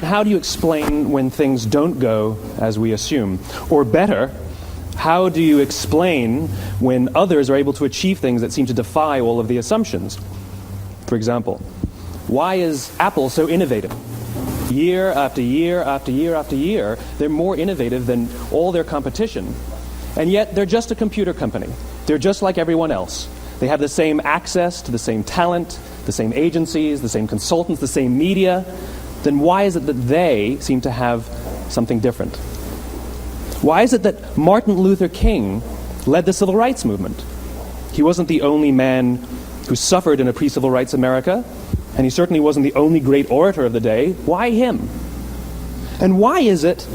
how do you explain when things don't go as we assume? Or better, how do you explain when others are able to achieve things that seem to defy all of the assumptions? For example, why is Apple so innovative? Year after year after year after year, they're more innovative than all their competition. And yet, they're just a computer company. They're just like everyone else. They have the same access to the same talent, the same agencies, the same consultants, the same media. Then why is it that they seem to have something different? Why is it that Martin Luther King led the civil rights movement? He wasn't the only man who suffered in a pre-civil rights America, and he certainly wasn't the only great orator of the day. Why him? And why is it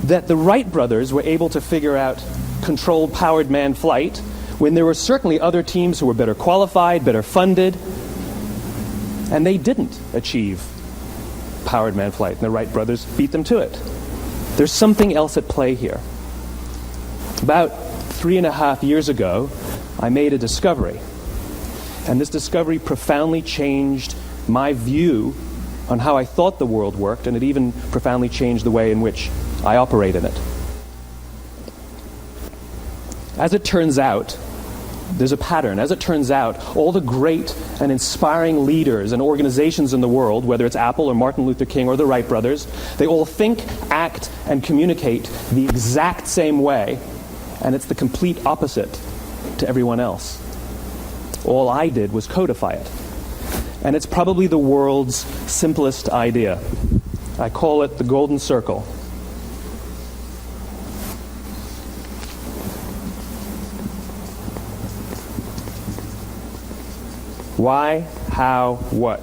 that the Wright brothers were able to figure out controlled powered manned flight when there were certainly other teams who were better qualified, better funded, and they didn't achieve powered manned flight, and the Wright brothers beat them to it? There's something else at play here. About 3.5 years ago, I made a discovery, and this discovery profoundly changed my view on how I thought the world worked, and it even profoundly changed the way in which I operate in it. As it turns out, there's a pattern. As it turns out, all the great and inspiring leaders and organizations in the world, whether it's Apple or Martin Luther King or the Wright brothers, they all think, act, and communicate the exact same way, and it's the complete opposite to everyone else. All I did was codify it. And it's probably the world's simplest idea. I call it the golden circle. Why, how, what?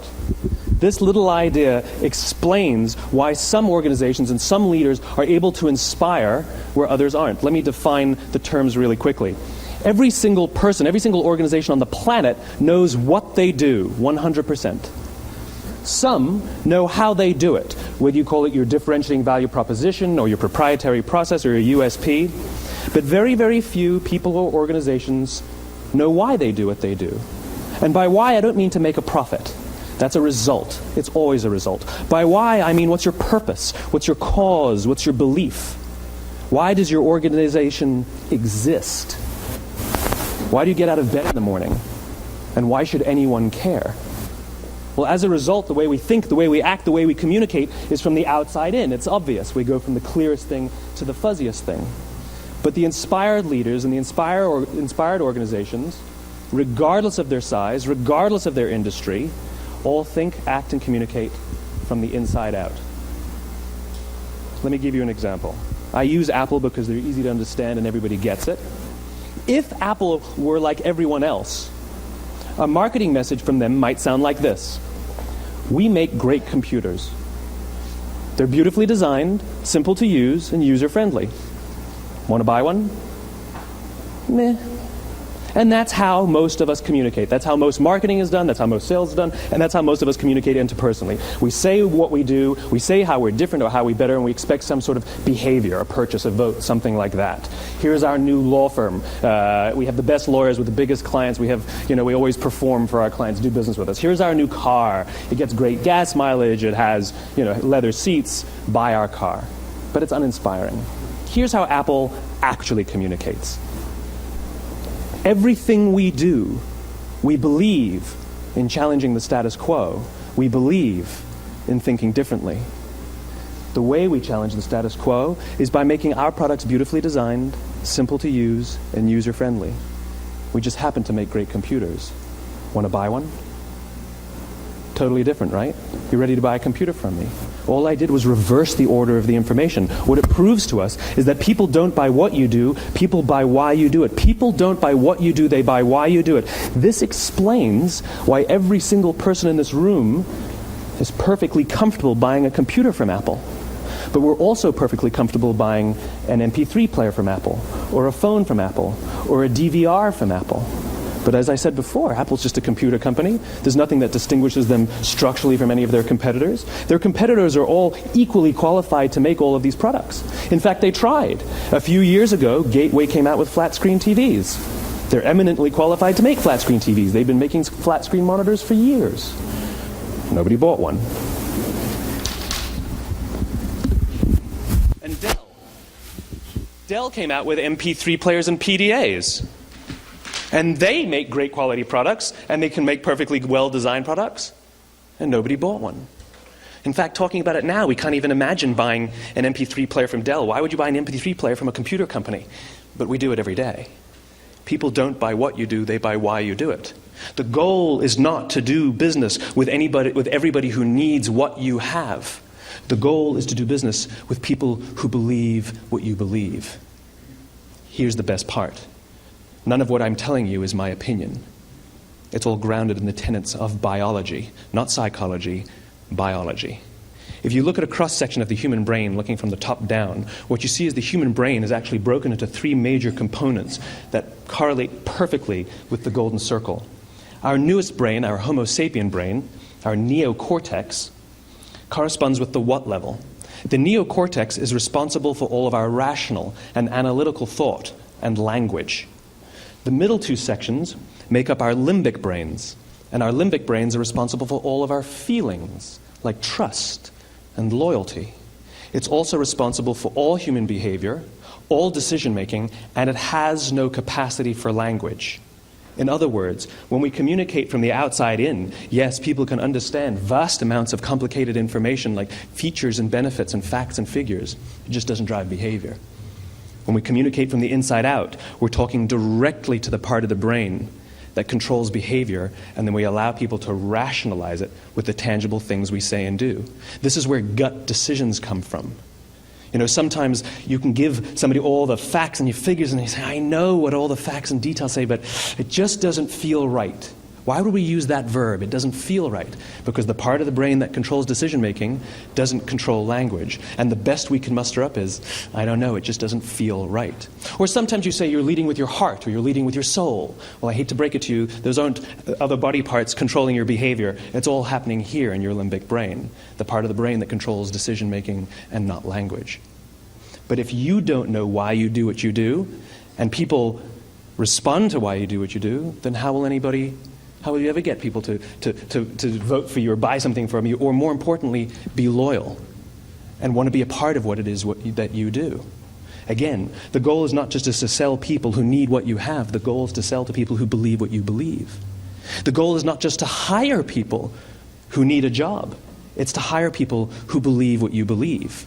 This little idea explains why some organizations and some leaders are able to inspire where others aren't. Let me define the terms really quickly. Every single person, every single organization on the planet knows what they do, 100%. Some know how they do it, whether you call it your differentiating value proposition or your proprietary process or your USP. But very, very few people or organizations know why they do what they do. And by why, I don't mean to make a profit. That's a result. It's always a result. By why, I mean what's your purpose? What's your cause? What's your belief? Why does your organization exist? Why do you get out of bed in the morning? And why should anyone care? Well, as a result, the way we think, the way we act, the way we communicate is from the outside in. It's obvious. We go from the clearest thing to the fuzziest thing. But the inspired leaders and the inspired organizations, regardless of their size, regardless of their industry, all think, act, and communicate from the inside out. Let me give you an example. I use Apple because they're easy to understand and everybody gets it. If Apple were like everyone else, a marketing message from them might sound like this. We make great computers. They're beautifully designed, simple to use, and user-friendly. Want to buy one? Meh. And that's how most of us communicate. That's how most marketing is done, that's how most sales is done, and that's how most of us communicate interpersonally. We say what we do, we say how we're different or how we're better, and we expect some sort of behavior, a purchase, a vote, something like that. Here's our new law firm. We have the best lawyers with the biggest clients. We have, we always perform for our clients, do business with us. Here's our new car. It gets great gas mileage. It has, leather seats. Buy our car. But it's uninspiring. Here's how Apple actually communicates. Everything we do, we believe in challenging the status quo. We believe in thinking differently. The way we challenge the status quo is by making our products beautifully designed, simple to use, and user-friendly. We just happen to make great computers. Want to buy one? Totally different, right? You're ready to buy a computer from me. All I did was reverse the order of the information. What it proves to us is that people don't buy what you do, people buy why you do it. People don't buy what you do, they buy why you do it. This explains why every single person in this room is perfectly comfortable buying a computer from Apple. But we're also perfectly comfortable buying an MP3 player from Apple, or a phone from Apple, or a DVR from Apple. But as I said before, Apple's just a computer company. There's nothing that distinguishes them structurally from any of their competitors. Their competitors are all equally qualified to make all of these products. In fact, they tried. A few years ago, Gateway came out with flat-screen TVs. They're eminently qualified to make flat-screen TVs. They've been making flat-screen monitors for years. Nobody bought one. Dell came out with MP3 players and PDAs. And they make great quality products, and they can make perfectly well-designed products, and nobody bought one. In fact, talking about it now, we can't even imagine buying an MP3 player from Dell. Why would you buy an MP3 player from a computer company? But we do it every day. People don't buy what you do, they buy why you do it. The goal is not to do business with everybody who needs what you have. The goal is to do business with people who believe what you believe. Here's the best part. None of what I'm telling you is my opinion. It's all grounded in the tenets of biology, not psychology, biology. If you look at a cross-section of the human brain, looking from the top down, what you see is the human brain is actually broken into three major components that correlate perfectly with the golden circle. Our newest brain, our Homo sapien brain, our neocortex, corresponds with the what level. The neocortex is responsible for all of our rational and analytical thought and language. The middle two sections make up our limbic brains, and our limbic brains are responsible for all of our feelings, like trust and loyalty. It's also responsible for all human behavior, all decision-making, and it has no capacity for language. In other words, when we communicate from the outside in, yes, people can understand vast amounts of complicated information like features and benefits and facts and figures. It just doesn't drive behavior. When we communicate from the inside out, we're talking directly to the part of the brain that controls behavior, and then we allow people to rationalize it with the tangible things we say and do. This is where gut decisions come from. You know, sometimes you can give somebody all the facts and your figures, and they say, I know what all the facts and details say, but it just doesn't feel right. Why would we use that verb? It doesn't feel right. Because the part of the brain that controls decision-making doesn't control language. And the best we can muster up is, I don't know, it just doesn't feel right. Or sometimes you say you're leading with your heart or you're leading with your soul. Well, I hate to break it to you, those aren't other body parts controlling your behavior. It's all happening here in your limbic brain, the part of the brain that controls decision-making and not language. But if you don't know why you do what you do, and people respond to why you do what you do, then how will you ever get people to vote for you or buy something from you, or more importantly, be loyal and want to be a part of what it is that you do? Again, the goal is not just to sell people who need what you have. The goal is to sell to people who believe what you believe. The goal is not just to hire people who need a job. It's to hire people who believe what you believe.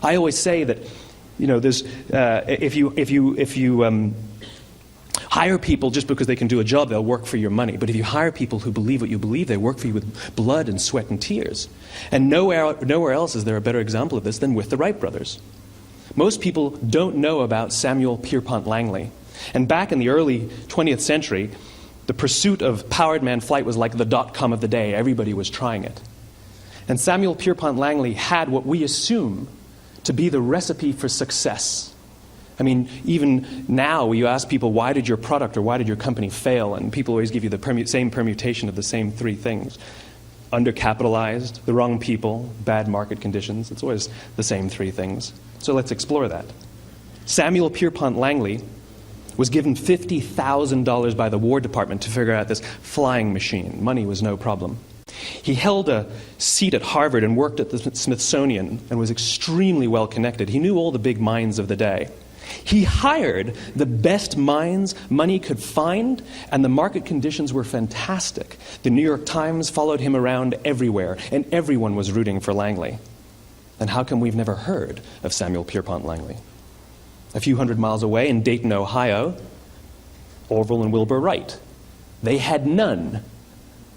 I always say that, you know, there's if you hire people just because they can do a job, they'll work for your money. But if you hire people who believe what you believe, they work for you with blood and sweat and tears. And nowhere else is there a better example of this than with the Wright brothers. Most people don't know about Samuel Pierpont Langley. And back in the early 20th century, the pursuit of powered man flight was like the dot-com of the day. Everybody was trying it. And Samuel Pierpont Langley had what we assume to be the recipe for success. I mean, even now, you ask people, why did your product or why did your company fail? And people always give you the same permutation of the same three things. Undercapitalized, the wrong people, bad market conditions. It's always the same three things. So let's explore that. Samuel Pierpont Langley was given $50,000 by the War Department to figure out this flying machine. Money was no problem. He held a seat at Harvard and worked at the Smithsonian and was extremely well connected. He knew all the big minds of the day. He hired the best minds money could find, and the market conditions were fantastic. The New York Times followed him around everywhere, and everyone was rooting for Langley. And how come we've never heard of Samuel Pierpont Langley? A few hundred miles away in Dayton, Ohio, Orville and Wilbur Wright. They had none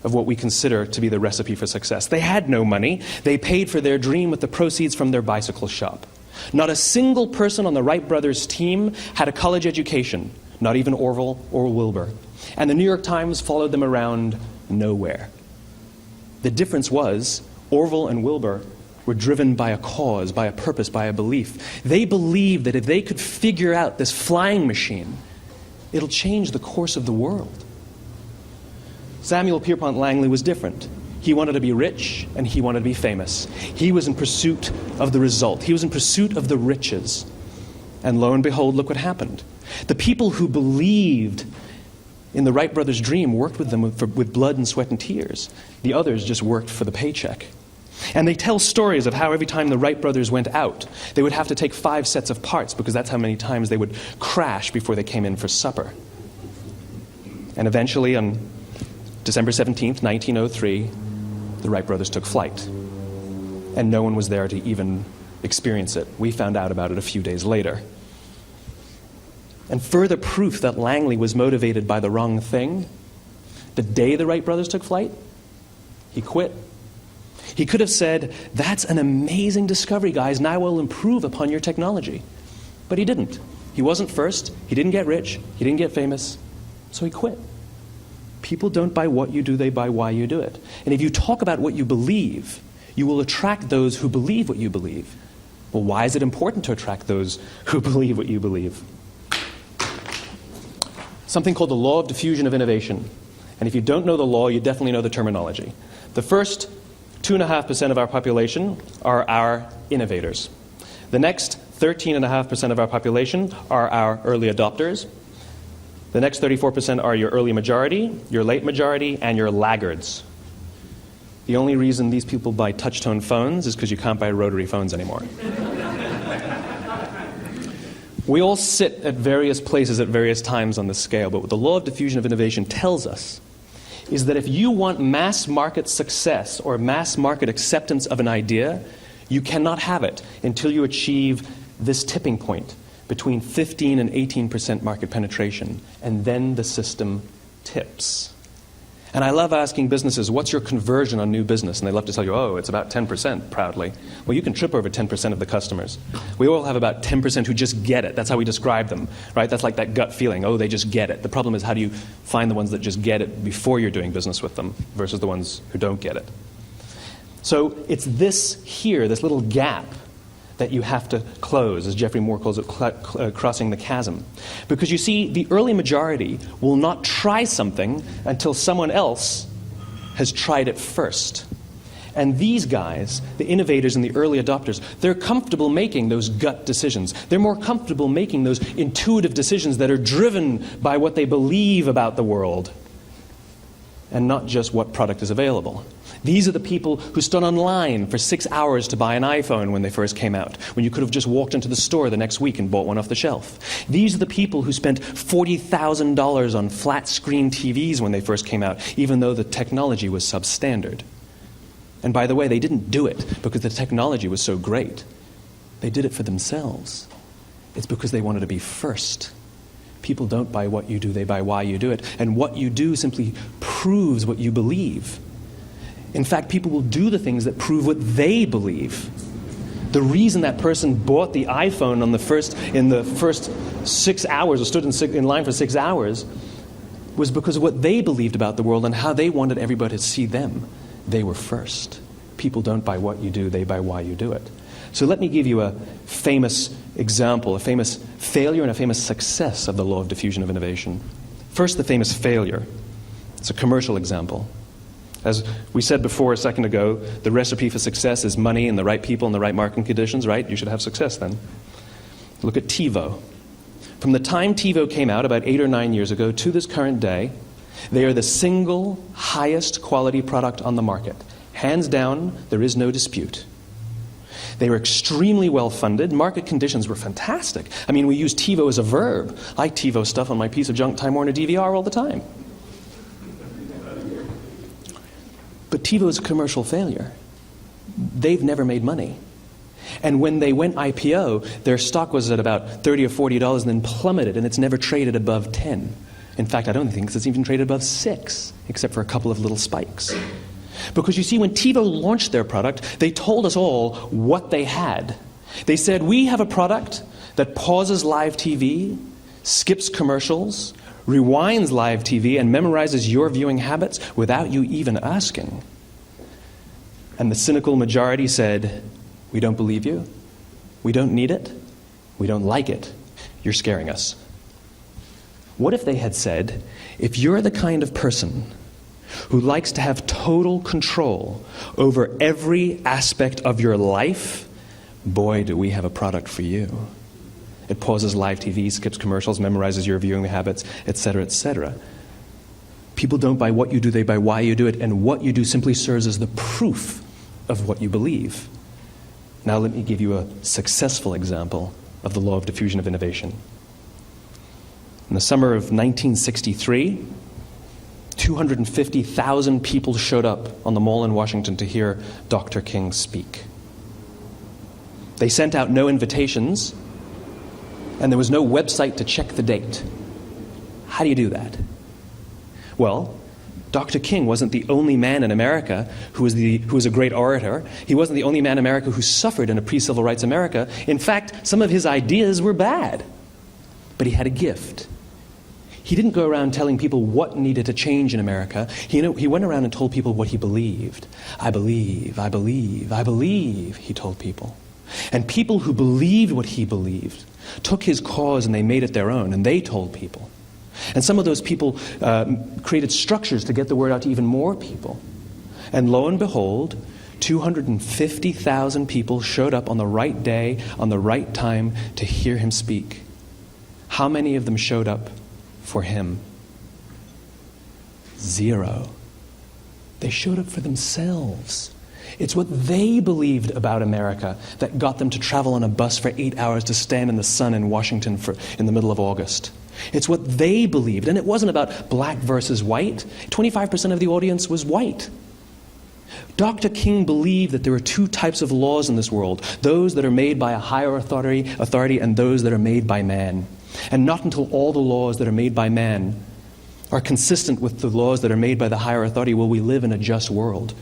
of what we consider to be the recipe for success. They had no money. They paid for their dream with the proceeds from their bicycle shop. Not a single person on the Wright brothers' team had a college education, not even Orville or Wilbur. And the New York Times followed them around nowhere. The difference was Orville and Wilbur were driven by a cause, by a purpose, by a belief. They believed that if they could figure out this flying machine, it'll change the course of the world. Samuel Pierpont Langley was different. He wanted to be rich, and he wanted to be famous. He was in pursuit of the result. He was in pursuit of the riches. And lo and behold, look what happened. The people who believed in the Wright brothers' dream worked with them with blood and sweat and tears. The others just worked for the paycheck. And they tell stories of how every time the Wright brothers went out, they would have to take 5 sets of parts because that's how many times they would crash before they came in for supper. And eventually, on December 17th, 1903, the Wright brothers took flight. And no one was there to even experience it. We found out about it a few days later. And further proof that Langley was motivated by the wrong thing, the day the Wright brothers took flight, he quit. He could have said, "That's an amazing discovery, guys. Now we'll improve upon your technology." But he didn't. He wasn't first. He didn't get rich. He didn't get famous. So he quit. People don't buy what you do, they buy why you do it. And if you talk about what you believe, you will attract those who believe what you believe. Well, why is it important to attract those who believe what you believe? Something called the law of diffusion of innovation. And if you don't know the law, you definitely know the terminology. The first 2.5% of our population are our innovators. The next 13.5% of our population are our early adopters. The next 34% are your early majority, your late majority, and your laggards. The only reason these people buy touch-tone phones is because you can't buy rotary phones anymore. We all sit at various places at various times on the scale, but what the law of diffusion of innovation tells us is that if you want mass market success or mass market acceptance of an idea, you cannot have it until you achieve this tipping point between 15 and 18% market penetration, and then the system tips. And I love asking businesses, what's your conversion on new business? And they love to tell you, oh, it's about 10%, proudly. Well, you can trip over 10% of the customers. We all have about 10% who just get it. That's how we describe them, right? That's like that gut feeling, oh, they just get it. The problem is, how do you find the ones that just get it before you're doing business with them versus the ones who don't get it? So it's this here, this little gap, that you have to close, as Geoffrey Moore calls it, crossing the chasm. Because you see, the early majority will not try something until someone else has tried it first. And these guys, the innovators and the early adopters, they're comfortable making those gut decisions. They're more comfortable making those intuitive decisions that are driven by what they believe about the world and not just what product is available. These are the people who stood online for 6 hours to buy an iPhone when they first came out, when you could have just walked into the store the next week and bought one off the shelf. These are the people who spent $40,000 on flat-screen TVs when they first came out, even though the technology was substandard. And by the way, they didn't do it because the technology was so great. They did it for themselves. It's because they wanted to be first. People don't buy what you do, they buy why you do it. And what you do simply proves what you believe. In fact, people will do the things that prove what they believe. The reason that person bought the iPhone in the first 6 hours, or stood in line for 6 hours, was because of what they believed about the world and how they wanted everybody to see them. They were first. People don't buy what you do, they buy why you do it. So let me give you a famous example, a famous failure and a famous success of the law of diffusion of innovation. First, the famous failure. It's a commercial example. As we said before a second ago, the recipe for success is money and the right people and the right marketing conditions, right? You should have success then. Look at TiVo. From the time TiVo came out about 8 or 9 years ago to this current day, they are the single highest quality product on the market. Hands down, there is no dispute. They were extremely well funded. Market conditions were fantastic. I mean, we use TiVo as a verb. I TiVo stuff on my piece of junk Time Warner DVR all the time. But TiVo is a commercial failure. They've never made money. And when they went IPO, their stock was at about $30 or $40 and then plummeted, and it's never traded above 10. In fact, I don't think it's even traded above 6, except for a couple of little spikes. Because you see, when TiVo launched their product, they told us all what they had. They said, we have a product that pauses live TV, skips commercials, rewinds live TV, and memorizes your viewing habits without you even asking. And the cynical majority said, we don't believe you, we don't need it, we don't like it, you're scaring us. What if they had said, if you're the kind of person who likes to have total control over every aspect of your life, boy, do we have a product for you. It pauses live TV, skips commercials, memorizes your viewing habits, etc., etc. People don't buy what you do, they buy why you do it, and what you do simply serves as the proof of what you believe. Now let me give you a successful example of the law of diffusion of innovation. In the summer of 1963, 250,000 people showed up on the Mall in Washington to hear Dr. King speak. They sent out no invitations, and there was no website to check the date. How do you do that? Well, Dr. King wasn't the only man in America who was a great orator. He wasn't the only man in America who suffered in a pre-civil rights America. In fact, some of his ideas were bad. But he had a gift. He didn't go around telling people what needed to change in America. He went around and told people what he believed. I believe, I believe, I believe, he told people. And people who believed what he believed took his cause and they made it their own, and they told people. And some of those people created structures to get the word out to even more people. And lo and behold, 250,000 people showed up on the right day, on the right time to hear him speak. How many of them showed up for him? 0. They showed up for themselves. It's what they believed about America that got them to travel on a bus for 8 hours to stand in the sun in Washington in the middle of August. It's what they believed. And it wasn't about black versus white. 25% of the audience was white. Dr. King believed that there are 2 types of laws in this world, those that are made by a higher authority and those that are made by man. And not until all the laws that are made by man are consistent with the laws that are made by the higher authority will we live in a just world.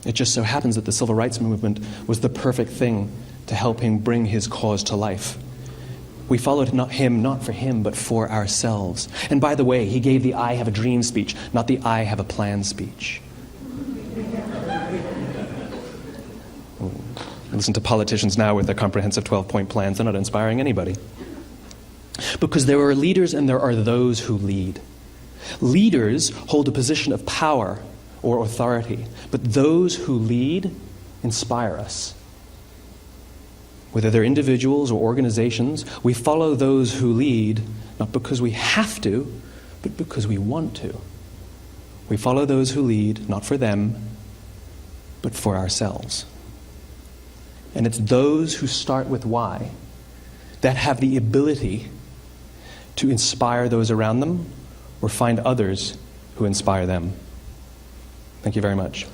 It just so happens that the civil rights movement was the perfect thing to help him bring his cause to life. We followed him not for him, but for ourselves. And by the way, he gave the I have a dream speech, not the I have a plan speech. Listen to politicians now with their comprehensive 12-point plans. They're not inspiring anybody. Because there are leaders and there are those who lead. Leaders hold a position of power or authority, but those who lead inspire us. Whether they're individuals or organizations, we follow those who lead not because we have to, but because we want to. We follow those who lead not for them, but for ourselves. And it's those who start with why that have the ability to inspire those around them or find others who inspire them. Thank you very much.